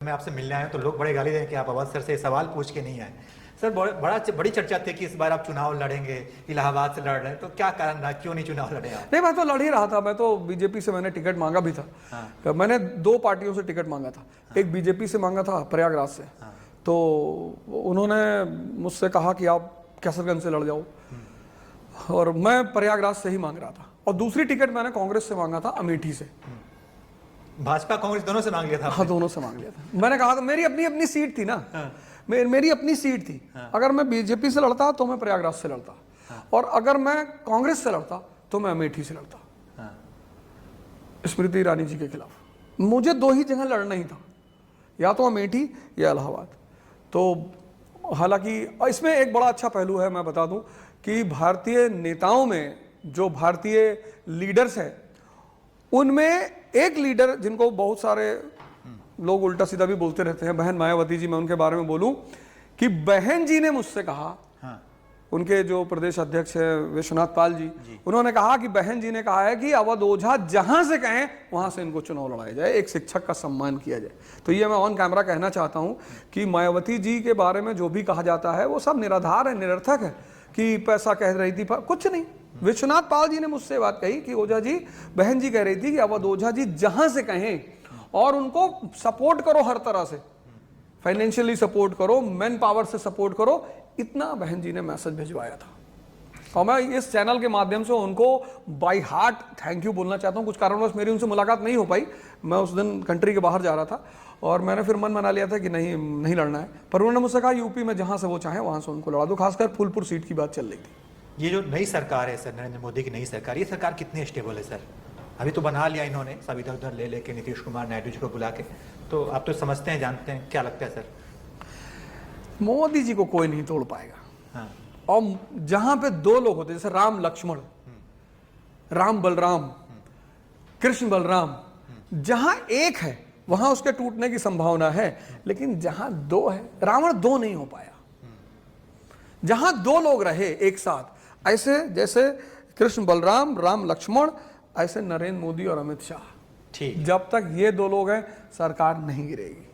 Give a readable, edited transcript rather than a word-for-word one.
मैं आपसे मिलने आया हूं तो लोग बड़े गाली दें कि आप अवध सर से सवाल पूछ के नहीं आए। सर बड़ी चर्चा थी कि इस बार आप चुनाव लड़ेंगे, इलाहाबाद से लड़ रहे हैं, तो क्या कारण रहा, क्यों नहीं चुनाव लड़े आप? नहीं, मैं तो लड़ ही रहा था। मैं तो बीजेपी से मैंने टिकट मांगा भी था। हाँ। मैंने 2 पार्टियों से टिकट मांगा था। एक बीजेपी से मांगा था प्रयागराज से। तो उन्होंने मुझसे कहा कि आप कैसरगंज से लड़ जाओ, और मैं प्रयागराज से ही मांग रहा था। और दूसरी टिकट मैंने कांग्रेस से मांगा था, अमेठी से। भाजपा कांग्रेस दोनों से मांग लिया था? हाँ, दोनों से मांग लिया था। मैंने कहा था मेरी अपनी अपनी सीट थी ना। मेरी अपनी सीट थी। अगर मैं बीजेपी से लड़ता तो मैं प्रयागराज से लड़ता, और अगर मैं कांग्रेस से लड़ता तो मैं अमेठी से लड़ता, स्मृति ईरानी जी के खिलाफ। मुझे 2 ही जगह लड़ना ही था, या तो अमेठी या इलाहाबाद। तो हालांकि इसमें एक बड़ा अच्छा पहलू है, मैं बता दूं कि भारतीय नेताओं में जो भारतीय लीडर्स हैं, उनमें एक लीडर जिनको बहुत सारे लोग उल्टा सीधा भी बोलते रहते हैं, बहन मायावती जी। मैं उनके बारे में बोलूं कि बहन जी ने मुझसे कहा, उनके जो प्रदेश अध्यक्ष है विश्वनाथ पाल जी, उन्होंने कहा कि बहन जी ने कहा है कि अवध ओझा जहां से कहें वहां से इनको चुनाव लड़ाया जाए, एक शिक्षक का सम्मान किया जाए। तो ये मैं ऑन कैमरा कहना चाहता हूं कि मायावती जी के बारे में जो भी कहा जाता है वो सब निराधार है, निरर्थक है। कि पैसा कह रही थी, कुछ नहीं। विश्वनाथ पाल जी ने मुझसे बात कही कि ओझा जी, बहन जी कह रही थी कि अवध ओझा जी जहां से कहें, और उनको सपोर्ट करो, हर तरह से फाइनेंशियली सपोर्ट करो, मैन पावर से सपोर्ट करो। इतना बहन जी ने मैसेज भिजवाया था, और मैं इस चैनल के माध्यम से उनको बाय हार्ट थैंक यू बोलना चाहता हूं। कुछ कारणवश मेरी उनसे मुलाकात नहीं हो पाई, मैं उस दिन कंट्री के बाहर जा रहा था, और मैंने फिर मन बना लिया था कि नहीं लड़ना है। पर उन्होंने मुझसे कहा यूपी में जहां से वो चाहे वहां से उनको लड़ा दो। खासकर फूलपुर सीट की बात चल रही थी। ये जो नई सरकार है सर, नरेंद्र मोदी की नई सरकार, ये सरकार कितनी स्टेबल है सर? अभी तो बना लिया इन्होंने, सब इधर उधर ले लेके नीतीश कुमार, नायडू जी को बुला के। तो आप तो समझते हैं, जानते हैं, क्या लगता है सर? मोदी जी को कोई नहीं तोड़ पाएगा। और जहां पे 2 लोग होते, जैसे राम लक्ष्मण, राम बलराम, कृष्ण बलराम, जहां एक है वहां उसके टूटने की संभावना है। लेकिन जहां 2 है, रावण 2 नहीं हो पाया। जहां 2 लोग रहे एक साथ, ऐसे जैसे कृष्ण बलराम, राम लक्ष्मण, ऐसे नरेंद्र मोदी और अमित शाह। ठीक, जब तक ये 2 लोग हैं, सरकार नहीं गिरेगी।